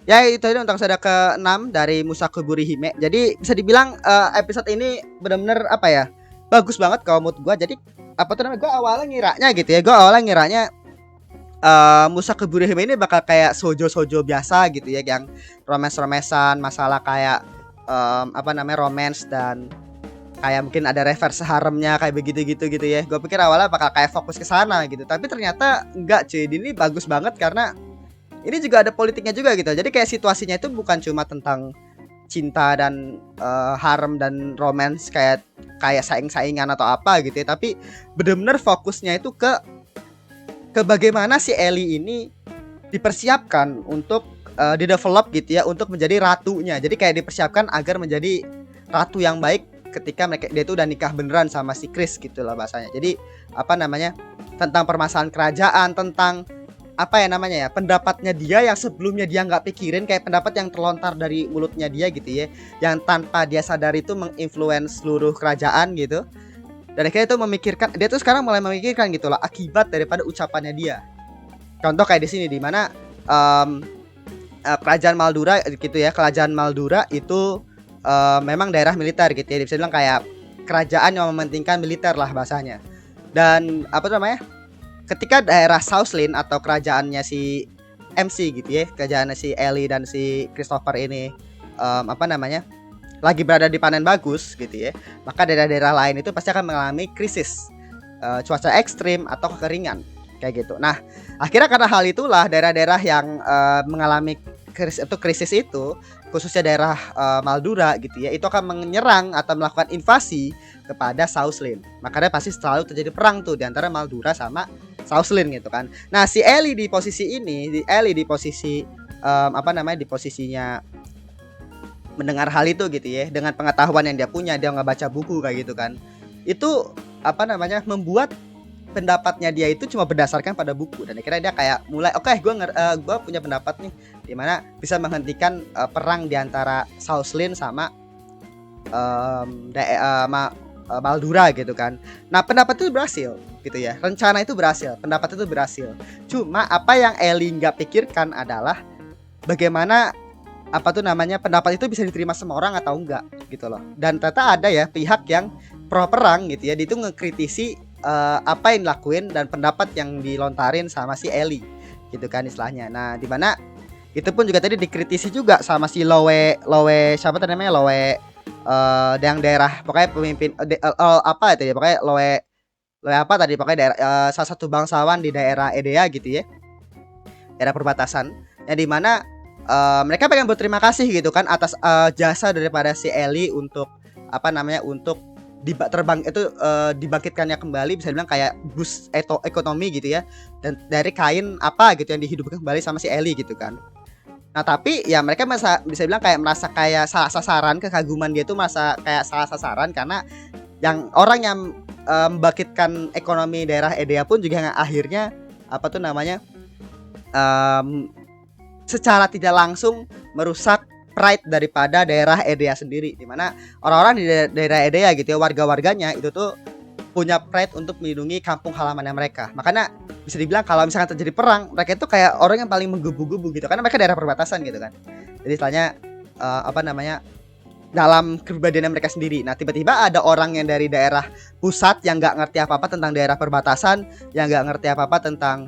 Ya itu tadi untuk episode ke-6 dari Musakuburi Hime. Jadi bisa dibilang episode ini benar-benar apa ya? Bagus banget kalau mood gua. Jadi apa tuh namanya? Gua awalnya ngiranya gitu ya. Gua awalnya ngiranya Musakuburi Hime ini bakal kayak sojo-sojo biasa gitu ya, yang romance-romancean, masalah kayak apa namanya, romance dan kayak mungkin ada reverse haremnya kayak begitu-gitu gitu ya. Gue pikir awalnya bakal kayak fokus ke sana gitu, tapi ternyata enggak cuy. Ini bagus banget karena ini juga ada politiknya juga gitu. Jadi kayak situasinya itu bukan cuma tentang cinta dan harem dan romance kayak saing-saingan atau apa gitu ya, tapi bener-bener fokusnya itu ke bagaimana si Ellie ini dipersiapkan untuk didevelop gitu ya untuk menjadi ratunya. Jadi kayak dipersiapkan agar menjadi ratu yang baik ketika dia itu udah nikah beneran sama si Chris gitu lah bahasanya. Jadi apa namanya, tentang permasalahan kerajaan, tentang apa ya namanya ya, pendapatnya dia yang sebelumnya dia nggak pikirin, kayak pendapat yang terlontar dari mulutnya dia gitu ya, yang tanpa dia sadar itu menginfluence seluruh kerajaan gitu. Dan akhirnya itu memikirkan, dia tuh sekarang mulai memikirkan gitu lah akibat daripada ucapannya dia. Contoh kayak di sini di mana kerajaan Maldura gitu ya, kerajaan Maldura itu memang daerah militer gitu ya, bisa bilang kayak kerajaan yang mementingkan militer lah bahasanya. Dan apa namanya, ketika daerah Southland atau kerajaannya si MC gitu ya, kerajaannya si Ellie dan si Christopher ini apa namanya, lagi berada di panen bagus gitu ya, maka daerah-daerah lain itu pasti akan mengalami krisis cuaca ekstrim atau kekeringan kayak gitu. Nah, akhirnya karena hal itulah daerah-daerah yang mengalami krisis itu, khususnya daerah Maldura gitu ya, itu akan menyerang atau melakukan invasi kepada Southland. Makanya pasti selalu terjadi perang tuh di antara Maldura sama Southland gitu kan. Nah, si Ellie di posisi ini, Ellie di posisi apa namanya, di posisinya mendengar hal itu gitu ya, dengan pengetahuan yang dia punya, dia nggak baca buku kayak gitu kan, itu apa namanya, membuat pendapatnya dia itu cuma berdasarkan pada buku. Dan akhirnya dia kayak mulai gue punya pendapat nih dimana bisa menghentikan perang di antara Southland sama Maldura gitu kan. Nah, pendapat itu berhasil gitu ya, rencana itu berhasil, pendapat itu berhasil. Cuma apa yang Ellie nggak pikirkan adalah bagaimana apa tuh namanya, pendapat itu bisa diterima semua orang atau enggak gitu loh. Dan ternyata ada ya pihak yang pro perang gitu ya, dia itu ngekritisi apa yang dilakuin dan pendapat yang dilontarin sama si Ellie gitu kan istilahnya. Nah, dimana itu pun juga tadi dikritisi juga sama si Lowe siapa tadi namanya, Lowe yang daerah pokoknya pemimpin apa itu ya, pokoknya Lowe apa tadi, pokoknya daerah salah satu bangsawan di daerah Edea gitu ya, daerah perbatasan, yang dimana mereka pengen berterima kasih gitu kan atas jasa daripada si Ellie untuk apa namanya, untuk dibangkitkannya kembali, bisa bilang kayak boost ekonomi gitu ya, dan dari kain apa gitu yang dihidupkan kembali sama si Ellie gitu kan. Nah, tapi ya mereka bisa bilang kayak merasa kayak salah sasaran, kekaguman dia tuh merasa kayak salah sasaran karena yang orang yang membangkitkan ekonomi daerah Edea pun juga yang akhirnya apa tuh namanya, secara tidak langsung merusak pride daripada daerah Edea sendiri, dimana orang-orang di daerah Edea gitu ya, warga-warganya itu tuh punya pride untuk melindungi kampung halamannya mereka. Makanya bisa dibilang kalau misalkan terjadi perang, mereka itu kayak orang yang paling menggebu-gebu gitu, karena mereka daerah perbatasan gitu kan. Jadi istilahnya apa namanya, dalam kepribadian mereka sendiri. Nah, tiba-tiba ada orang yang dari daerah pusat yang nggak ngerti apa-apa tentang daerah perbatasan, yang nggak ngerti apa-apa tentang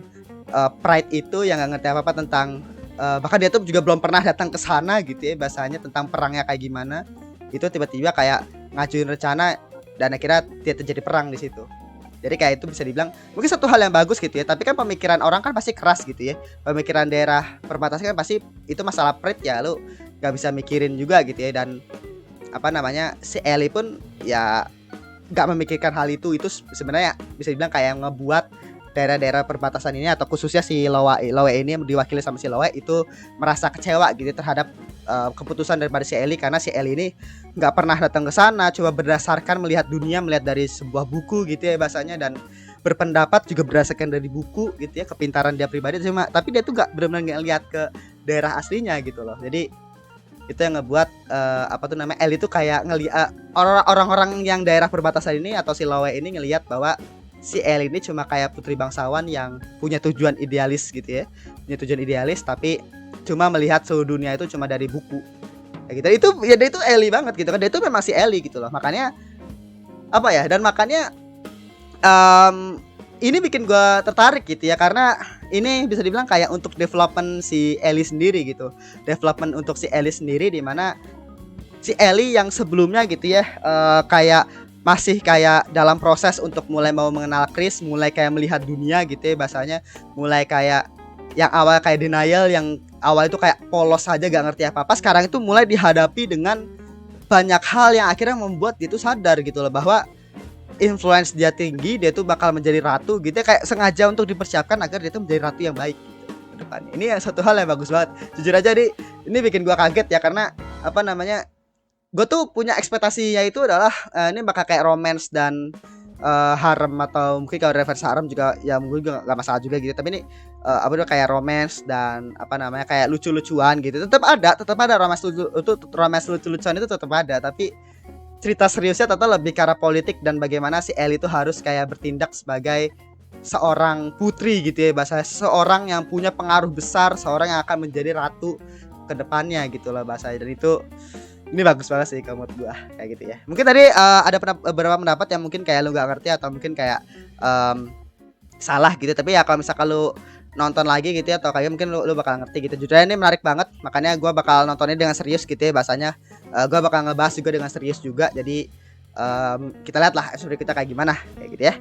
pride itu, yang nggak ngerti apa-apa tentang bahkan dia tuh juga belum pernah datang ke sana gitu ya, bahasanya tentang perangnya kayak gimana. Itu tiba-tiba kayak ngajuin rencana dan akhirnya dia terjadi perang di situ. Jadi kayak itu bisa dibilang mungkin satu hal yang bagus gitu ya, tapi kan pemikiran orang kan pasti keras gitu ya. Pemikiran daerah perbatasan kan pasti itu masalah pride ya, lu nggak bisa mikirin juga gitu ya. Dan apa namanya, si Ellie pun ya nggak memikirkan hal itu. Itu sebenarnya bisa dibilang kayak ngebuat daerah-daerah perbatasan ini, atau khususnya si Lowe ini yang diwakili sama si Lowe itu merasa kecewa gitu terhadap keputusan daripada si Ellie, karena si Ellie ini nggak pernah datang ke sana, coba berdasarkan melihat dunia, melihat dari sebuah buku gitu ya bahasanya, dan berpendapat juga berdasarkan dari buku gitu ya, kepintaran dia pribadi cuma, tapi dia tuh gak benar-benar nggak lihat ke daerah aslinya gitu loh. Jadi itu yang ngebuat apa tuh namanya, Ellie itu kayak ngelihat orang-orang yang daerah perbatasan ini atau si Lowe ini ngelihat bahwa si Ellie ini cuma kayak putri bangsawan yang punya tujuan idealis gitu ya, punya tujuan idealis tapi cuma melihat seluruh dunia itu cuma dari buku kayak gitu. Itu ya dia itu Ellie banget gitu kan, dia itu memang si Ellie gitu loh. Makanya apa ya, dan makanya ini bikin gue tertarik gitu ya, karena ini bisa dibilang kayak untuk development si Ellie sendiri gitu, development untuk si Ellie sendiri, dimana si Ellie yang sebelumnya gitu ya kayak masih kayak dalam proses untuk mulai mau mengenal Chris, mulai kayak melihat dunia gitu ya bahasanya, mulai kayak yang awal kayak denial, yang awal itu kayak polos saja gak ngerti apa-apa, sekarang itu mulai dihadapi dengan banyak hal yang akhirnya membuat dia tuh sadar gitu loh bahwa influence dia tinggi, dia tuh bakal menjadi ratu gitu ya, kayak sengaja untuk dipersiapkan agar dia tuh menjadi ratu yang baik gitu ke depannya. Ini yang satu hal yang bagus banget. Jujur aja ini bikin gua kaget ya, karena apa namanya, gue tuh punya ekspektasinya itu adalah ini bakal kayak romance dan harem, atau mungkin kalau referensi harem juga ya mungkin juga gak masalah juga gitu. Tapi ini apa tuh kayak romance dan apa namanya kayak lucu-lucuan gitu. Tetap ada romance lucu-lucuan itu tetap ada, tapi cerita seriusnya tetap lebih ke arah politik dan bagaimana si Ellie itu harus kayak bertindak sebagai seorang putri gitu ya, bahasa seorang yang punya pengaruh besar, seorang yang akan menjadi ratu ke depannya gitu lah bahasanya. Dan itu ini bagus banget sih kalau menurut gua kayak gitu ya. Mungkin tadi ada beberapa pendapat yang mungkin kayak lu nggak ngerti atau mungkin kayak salah gitu, tapi ya kalau misalkan lu nonton lagi gitu ya, atau kayak mungkin lu bakal ngerti gitu. Jujur ini menarik banget, makanya gua bakal nontonnya dengan serius gitu ya bahasanya. Gua bakal ngebahas juga dengan serius juga. Jadi kita lihat lah episode kita kayak gimana kayak gitu ya.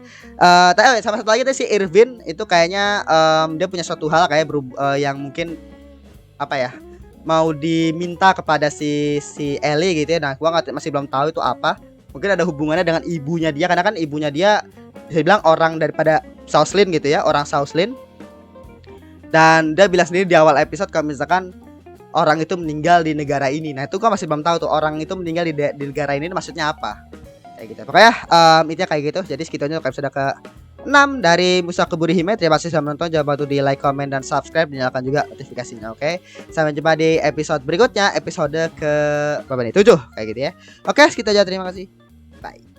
Tapi sama satu lagi tuh si Irvin itu kayaknya dia punya suatu hal kayak yang mungkin apa ya, mau diminta kepada si Ellie gitu ya. Nah gua masih belum tahu itu apa. Mungkin ada hubungannya dengan ibunya dia, karena kan ibunya dia bisa bilang orang daripada Southland gitu ya, orang Southland. Dan dia bilang sendiri di awal episode kalau misalkan orang itu meninggal di negara ini. Nah itu gua masih belum tahu tuh orang itu meninggal di negara ini maksudnya apa kayak gitu. Pokoknya intinya kayak gitu. Jadi segitu aja untuk episode ke 6 dari Musakuburi Hime. Terima kasih sudah menonton. Jangan lupa untuk di like, comment, dan subscribe. Nyalakan juga notifikasinya. Oke. Sampai jumpa di episode berikutnya, episode ke berapa nih? 7 kayak gitu ya. Oke, segitu aja. Terima kasih. Bye.